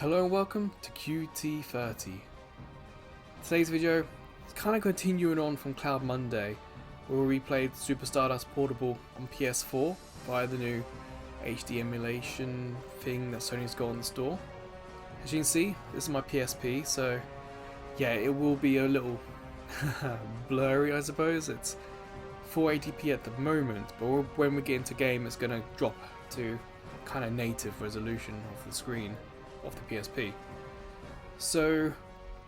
Hello and welcome to QT30. Today's video is kind of continuing on from Cloud Monday, where we played Super Stardust Portable on PS4 via the new HD emulation thing that Sony's got on the store. As you can see, this is my PSP, so yeah, it will be a little blurry, I suppose. It's 480p at the moment, but when we get into game, it's going to drop to kind of native resolution of the screen of the PSP. So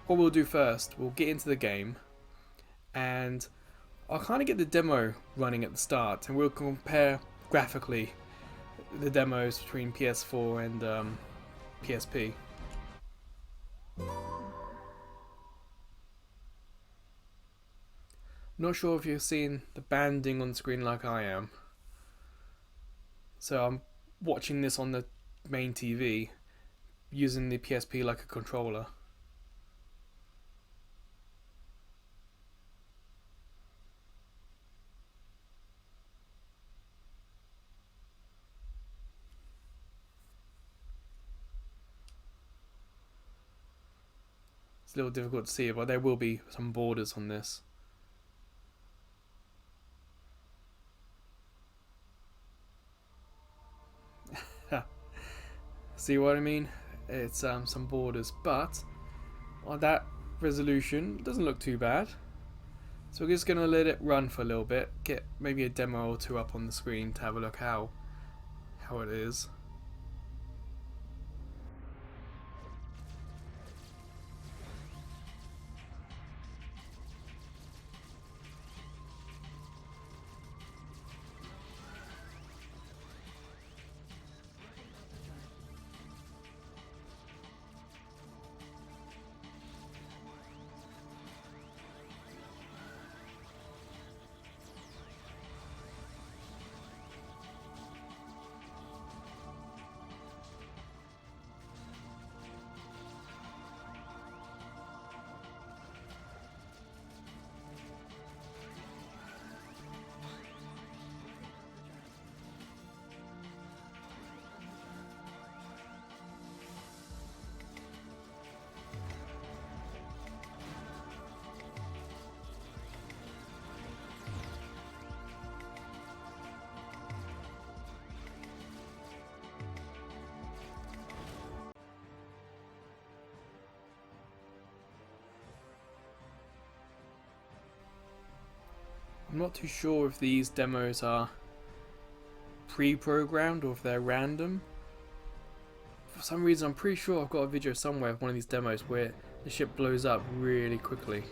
what we'll do first, we'll get into the game and I'll kind of get the demo running at the start and we'll compare graphically the demos between PS4 and PSP. Not sure if you're seeing the banding on the screen like I am. So I'm watching this on the main TV using the PSP like a controller. It's a little difficult to see, but there will be some borders on this. See what I mean? It's some borders, but on that resolution it doesn't look too bad. So we're just gonna let it run for a little bit, get maybe a demo or two up on the screen to have a look how it is. I'm not too sure if these demos are pre-programmed or if they're random. For some reason I'm pretty sure I've got a video somewhere of one of these demos where the ship blows up really quickly.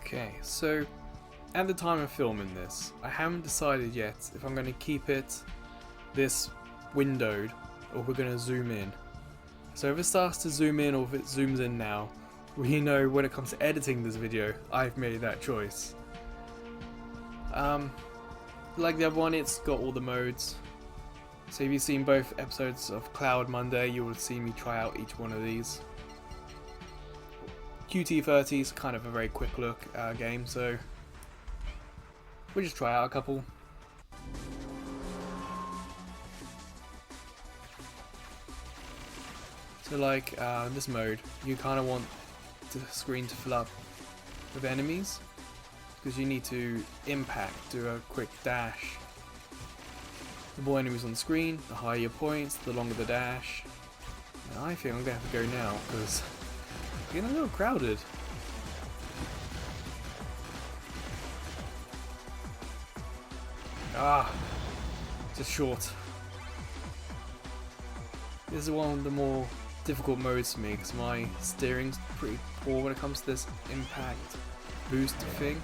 Okay, so at the time of filming this, I haven't decided yet if I'm going to keep it this windowed or if we're going to zoom in. So if it starts to zoom in or if it zooms in now, we know when it comes to editing this video, I've made that choice. Like the other one, it's got all the modes. So if you've seen both episodes of Cloud Monday, you will see me try out each one of these. QT30 is kind of a very quick look game, so we'll just try out a couple. So like this mode, you kind of want the screen to fill up with enemies because you need to impact, do a quick dash. The more enemies on the screen, the higher your points, the longer the dash. Now I think I'm going to have to go now because it's getting a little crowded. . Ah, just short. This is one of the more difficult modes for me because my steering's pretty poor when it comes to this impact boost thing.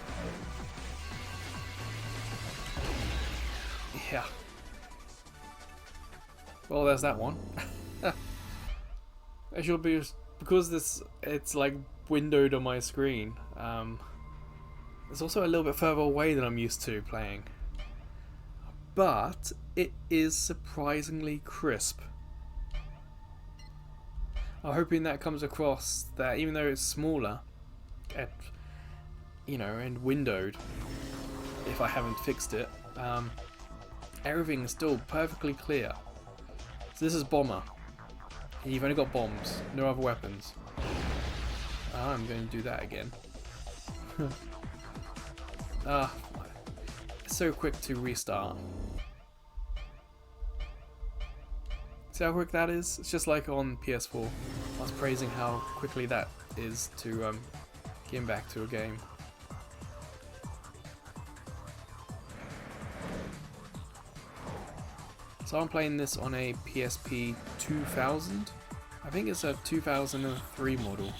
Yeah. Well, there's that one. It should be because it's like windowed on my screen. It's also a little bit further away than I'm used to playing, but it is surprisingly crisp. I'm hoping that comes across that even though it's smaller, and windowed, if I haven't fixed it, everything is still perfectly clear. So this is Bomber. You've only got bombs, no other weapons. I'm going to do that again. It's so quick to restart. See how quick that is? It's just like on PS4. I was praising how quickly that is to get back to a game. So I'm playing this on a PSP 2000. I think it's a 2003 model.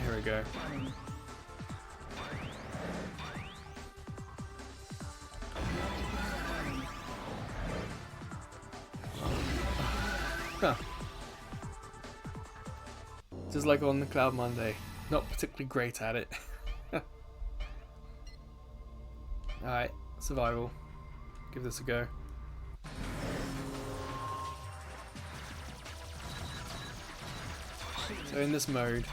Here we go. Huh. Just like on the Cloud Monday, not particularly great at it. Alright, survival. Give this a go. So in this mode,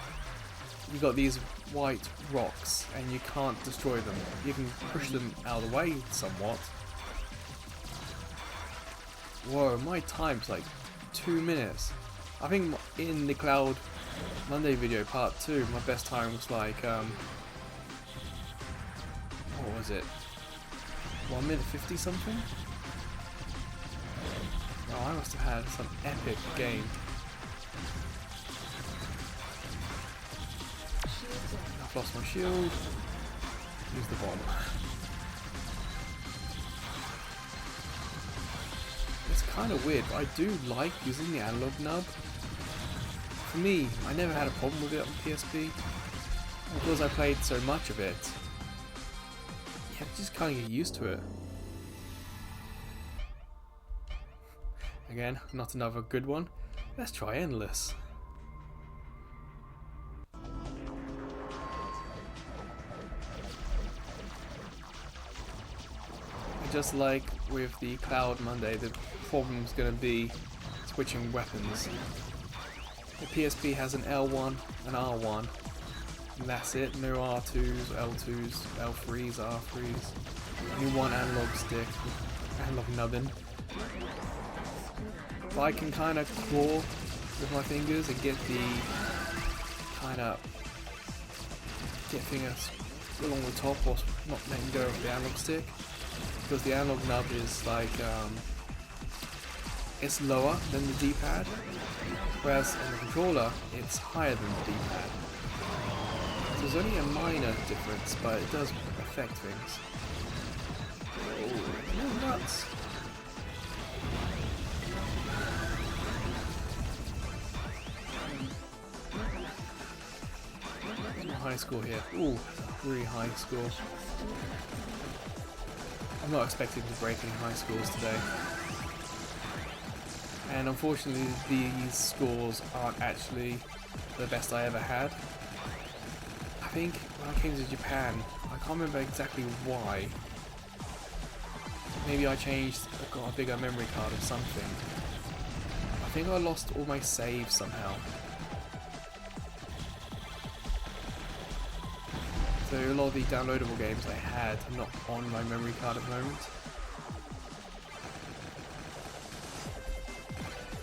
you got these white rocks and you can't destroy them. You can push them out of the way somewhat. Whoa, my time's like 2 minutes. I think in the Cloud Monday video part 2, my best time was like, what was it? 1 minute 50 something? Oh, I must have had some epic game. I've lost my shield. Use the bomb. It's kind of weird, but I do like using the analog nub. For me, I never had a problem with it on PSP. Because I played so much of it, you have to just kind of get used to it. Again, not another good one. Let's try Endless. Just like with the Cloud Monday, the problem's going to be switching weapons. The PSP has an L1, an R1, and that's it. No R2s, L2s, L3s, R3s. Only one analog stick, analog nubbin. But I can kind of claw with my fingers and get the get fingers along the top or not letting go of the analog stick. Because the analog nub is like, it's lower than the D-pad, whereas on the controller, it's higher than the D-pad. So there's only a minor difference, but it does affect things. Oh, nuts! High score here. Ooh, really high score. I'm not expecting to break any high scores today. And unfortunately these scores aren't actually the best I ever had. I think when I came to Japan, I can't remember exactly why. Maybe I got a bigger memory card or something. I think I lost all my saves somehow. So a lot of the downloadable games I had are not on my memory card at the moment.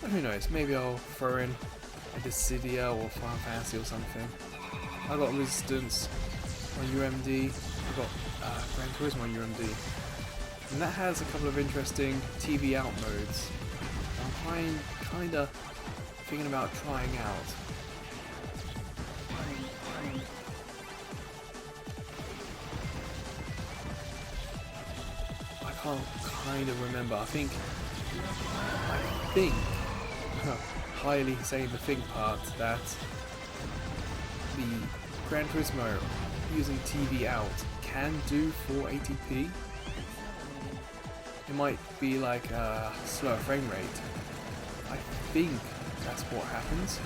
But who knows, maybe I'll throw in a Dissidia or Final Fantasy or something. I got Resistance on UMD, I got Gran Turismo on UMD. And that has a couple of interesting TV out modes. I'm kinda thinking about trying out. can't kind of remember. I think, highly saying the think part, that the Gran Turismo using TV out can do 480p. It might be like a slower frame rate. I think that's what happens.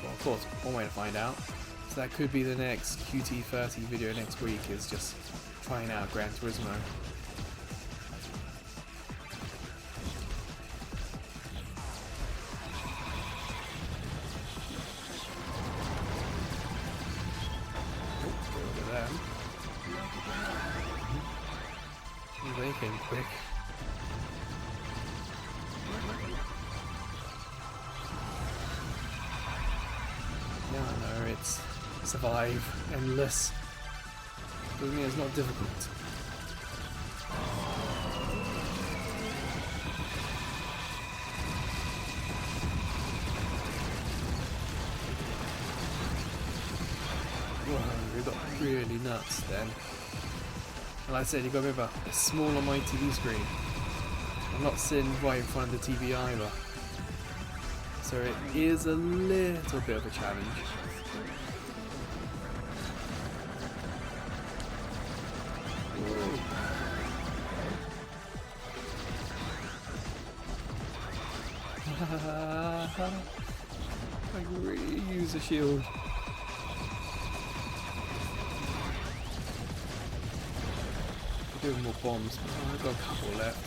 Well, of course, one way to find out. So that could be the next QT30 video next week, is just trying out Gran Turismo. They came quick. No, it's survive, endless. Doesn't mean it's not difficult. Whoa, we got really nuts then. Like I said, you've got to remember, it's small on my TV screen. I'm not sitting right in front of the TV either. So it is a little bit of a challenge. I can really use a shield. Doing more bombs, but I've got a couple left.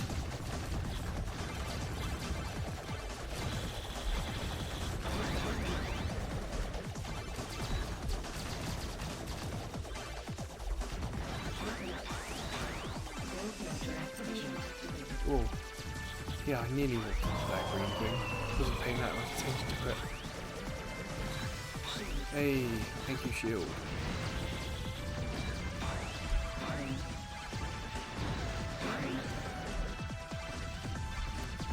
Oh, yeah, I nearly walked into that green thing. Wasn't paying that much attention to it. Hey, thank you, shield.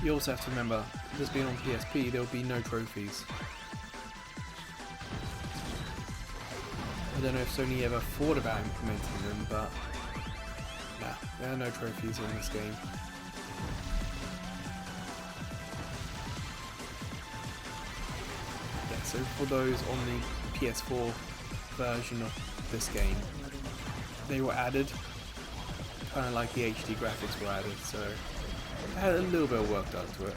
You also have to remember, this being on PSP, there'll be no trophies. I don't know if Sony ever thought about implementing them, but nah, there are no trophies in this game. Yeah, so for those on the PS4 version of this game, they were added, kind of like the HD graphics were added, so I had a little bit of work done to it.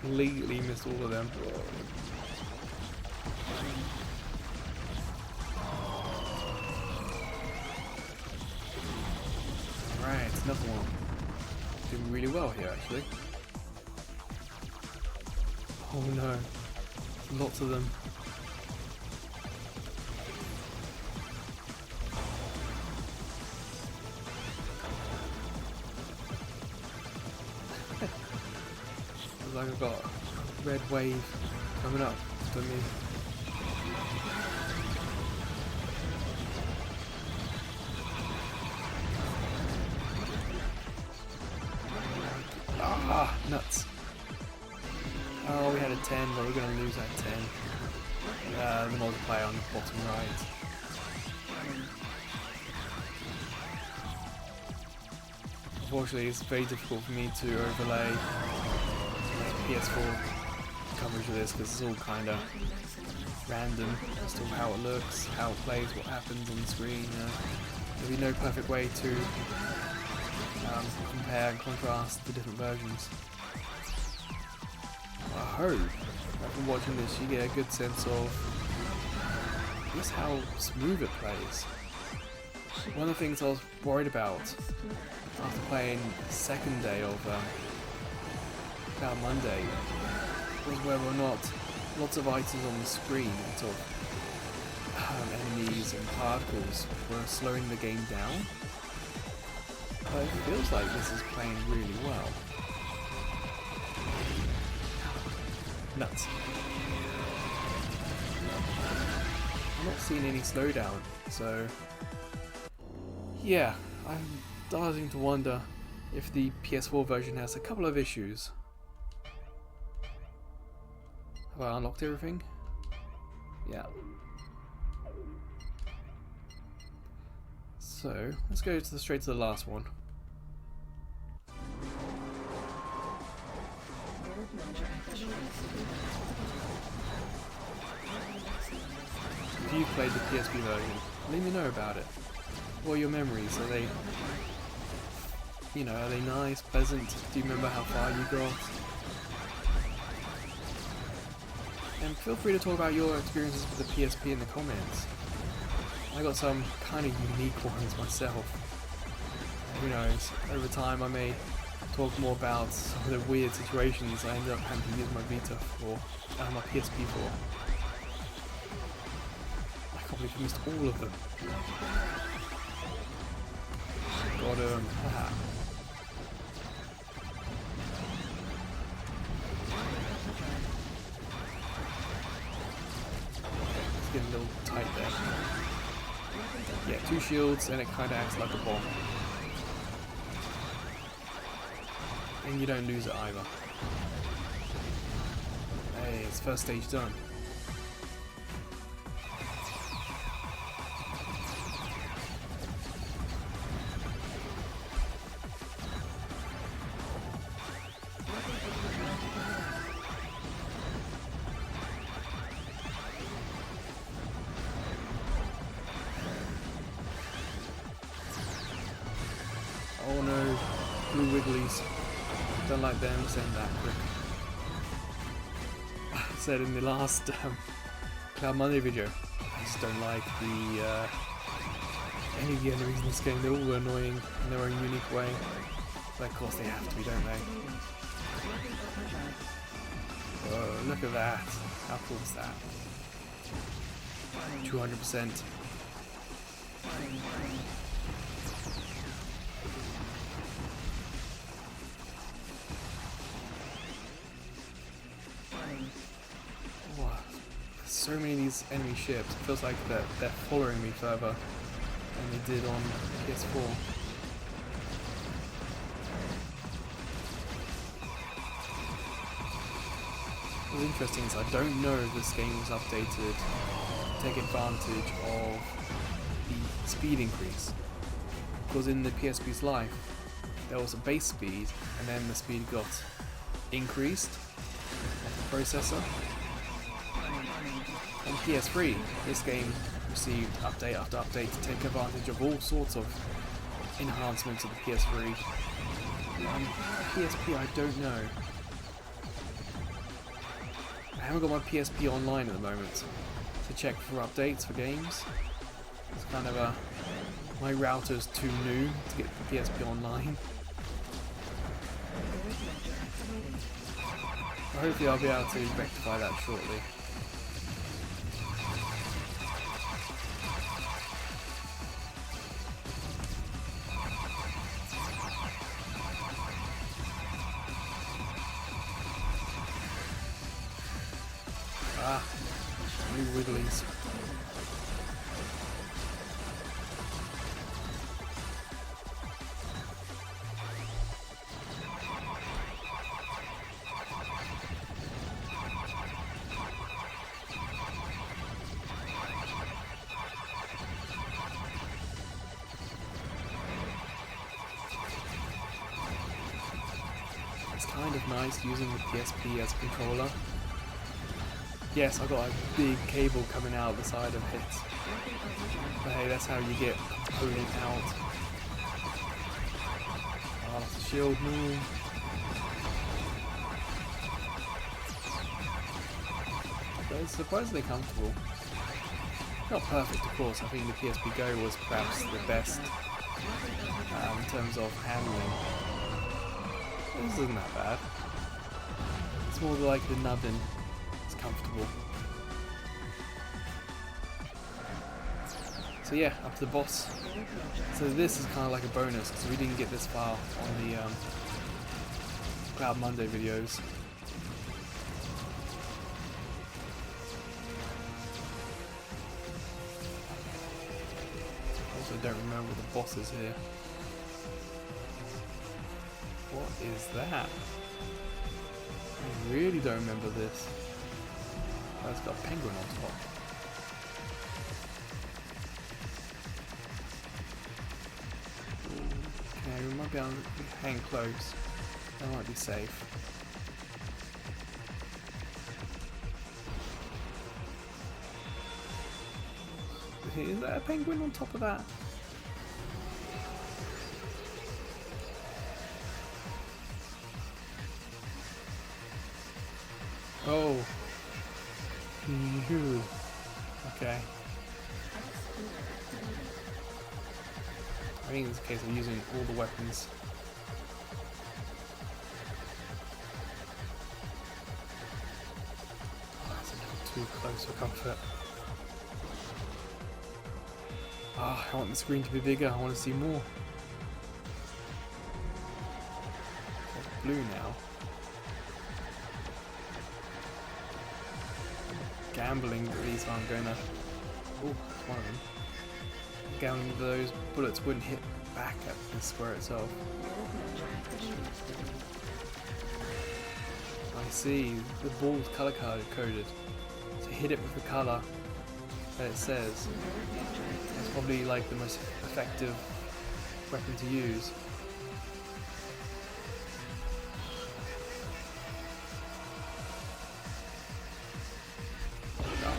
Completely missed all of them. Alright, another one. Doing really well here actually. Oh no, lots of them. Looks like I've got a red wave coming up to me. Ah, nuts. Oh, we had a 10, but we're going to lose that 10. The multiplier on the bottom right. Unfortunately, it's very difficult for me to overlay PS4 coverage of this because it's all kind of random as to how it looks, how it plays, what happens on the screen. There'll be no perfect way to compare and contrast the different versions. I hope after watching this you get a good sense of just how smooth it plays. One of the things I was worried about after playing the second day of Cloud Monday was whether or not lots of items on the screen, sort of enemies and particles, were slowing the game down. But it feels like this is playing really well. Nuts. I'm not seeing any slowdown, so yeah, I'm starting to wonder if the PS4 version has a couple of issues. Have I unlocked everything? Yeah. So, let's go straight to the last one. If you've played the PSP version, let me know about it. What are your memories? Are they, are they nice, pleasant? Do you remember how far you got? And feel free to talk about your experiences with the PSP in the comments. I got some kind of unique ones myself. Who knows, over time I may talk more about some of the weird situations I ended up having to use my Vita for, my PSP for. I can't believe I missed all of them. Got him. Haha. It's getting a little tight there. Yeah, 2 shields and it kind of acts like a bomb. And you don't lose it either. Hey, it's first stage done. Oh no, blue wigglies. Don't like them, send that quick. I said in the last Cloud Monday video, I just don't like any of the enemies in this game. They're all annoying in their own unique way. But of course they have to be, don't they? Oh, look at that. How cool is that? 200%. So many of these enemy ships, it feels like they're following me further than they did on PS4. What's interesting is I don't know if this game was updated to take advantage of the speed increase. Because in the PSP's life, there was a base speed and then the speed got increased of the processor. On PS3, this game received update after update to take advantage of all sorts of enhancements of the PS3. PSP, I don't know. I haven't got my PSP online at the moment to check for updates for games. It's kind of my router's too new to get the PSP online. But hopefully I'll be able to rectify that shortly. Ah, new wigglies. It's kind of nice using the PSP as a controller. Yes, I got a big cable coming out the side of it. But hey, that's how you get opponent out. Oh, that's a shield move. But it's surprisingly comfortable. Not perfect, of course. I think the PSP Go was perhaps the best in terms of handling. This isn't that bad. It's more like the nubbin. Comfortable. So yeah, up to the boss. So this is kind of like a bonus because we didn't get this far on the Cloud Monday videos. Also don't remember the boss is here. is that? I really don't remember this. Oh, it's got a penguin on top. Okay, we might be able to hang close. That might be safe. Is that a penguin on top of that? Oh. Phew. Okay. I think it's a case of using all the weapons. Oh, that's a little too close for comfort. Ah, I want the screen to be bigger. I want to see more. It's blue now. Gambling that these aren't going to... Oh, that's one of them. Gambling that those bullets wouldn't hit back at the square itself. I see. The ball's color coded. So hit it with the color that it says. It's probably like the most effective weapon to use.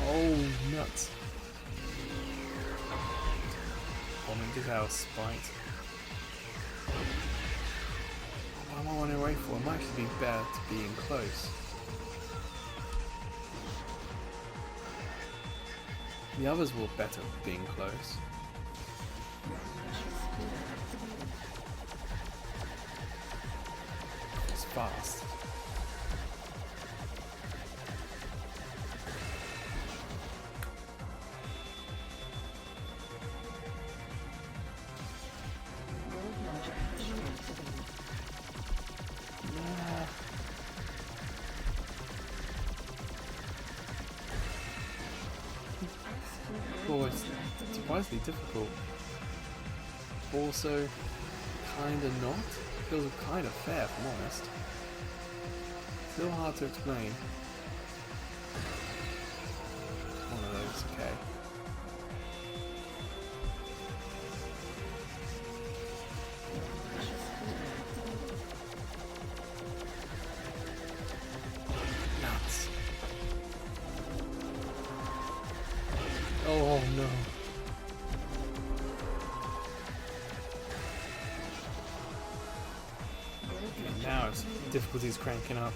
Oh, nuts. Bombing his house, spite. What am I running away for? It might actually be better to be in close. The others were better being close. It's fast. Oh, it's surprisingly difficult. Also, kinda not. Feels kinda fair, if I'm honest. Still hard to explain. One of those, okay. Nuts. Oh no. Okay, now it's difficulty's cranking up.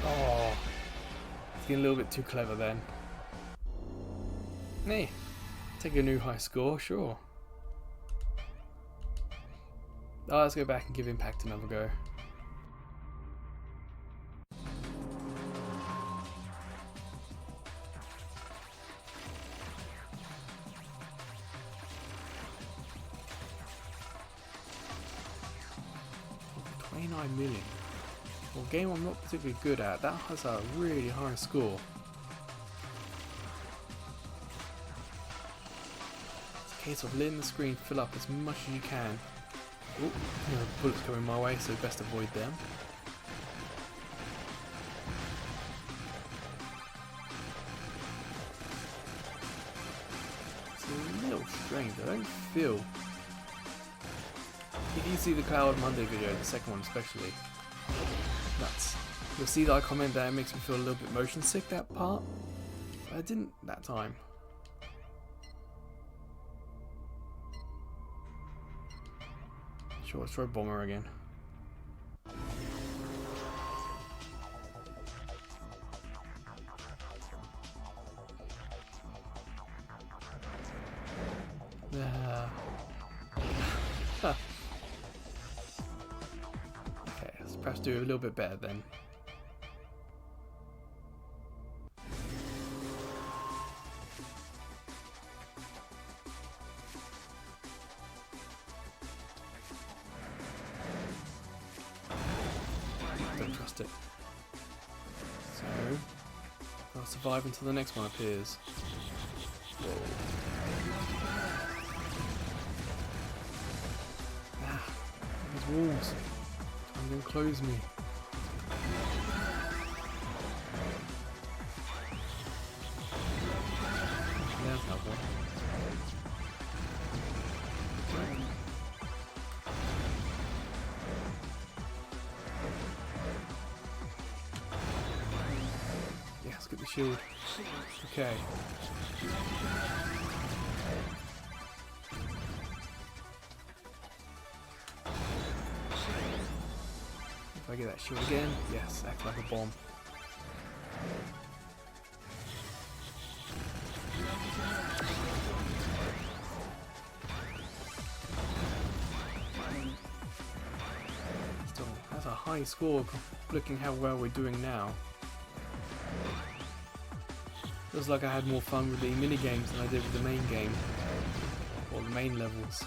Oh, it's getting a little bit too clever then. Hey, take a new high score, sure. Oh, let's go back and give Impact another go. $29 million. Well, a game I'm not particularly good at, that has a really high score. It's a case of letting the screen fill up as much as you can. Oh, bullets coming my way, so best avoid them. It's a little strange, I don't feel... If you see the Cloud Monday video, the second one especially, nuts. You'll see that I comment that it makes me feel a little bit motion sick, that part. But I didn't that time. Sure, let's try Bomber again. Okay, let's perhaps do a little bit better then. Don't trust it. survive until the next one appears. Whoa. Ah, these walls. Trying to enclose me. There's that one. Yeah, let's get the shield. Okay. If I get that shield again, yes, act like a bomb. Still, that's a high score looking how well we're doing now. Feels like I had more fun with the mini games than I did with the main game, or the main levels.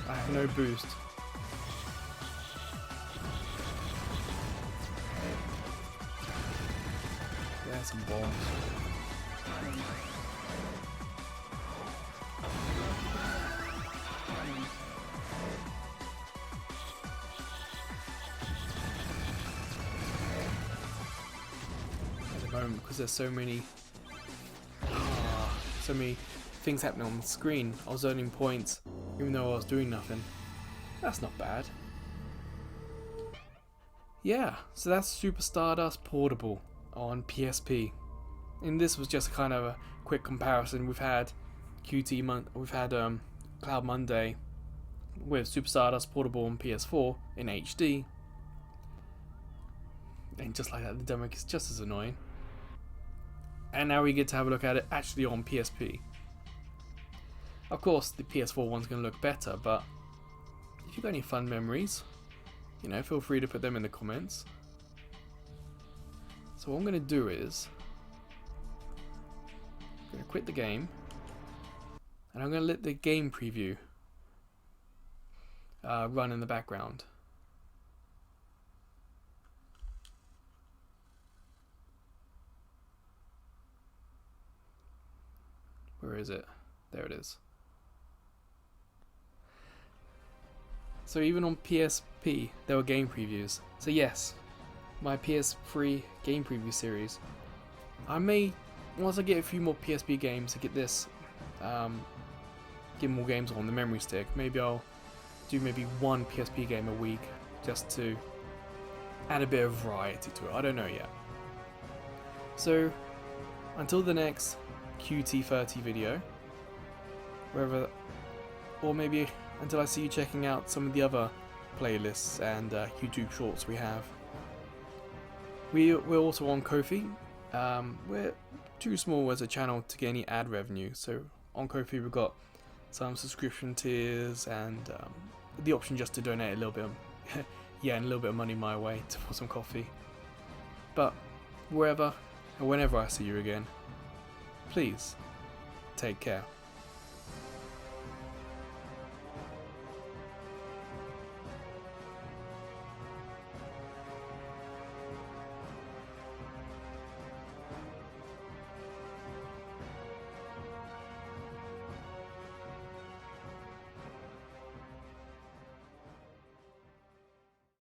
I have no boost. Yeah, some bombs. At the moment, because there's so many things happening on the screen, I was earning points even though I was doing nothing. That's not bad. Yeah, so that's Super Stardust Portable on PSP. And this was just kind of a quick comparison. We've had Cloud Monday with Super Stardust Portable on PS4 in HD. And just like that, the demo is just as annoying. And now we get to have a look at it actually on PSP. Of course, the PS4 one's going to look better, but if you've got any fun memories, you know, feel free to put them in the comments. So what I'm going to do is, I'm going to quit the game, and I'm going to let the game preview run in the background. Where is it? There it is. So even on PSP, there were game previews. So yes, my PS3 game preview series. I may, once I get a few more PSP games to get this, get more games on the memory stick, maybe I'll do maybe one PSP game a week just to add a bit of variety to it. I don't know yet. So until the next QT30 video, wherever, or maybe until I see you checking out some of the other playlists and YouTube shorts we have. We're also on Ko-fi. We're too small as a channel to get any ad revenue, so on Ko-fi we've got some subscription tiers and the option just to donate a little bit of, yeah, and a little bit of money my way for some coffee. But wherever and whenever I see you again, please take care.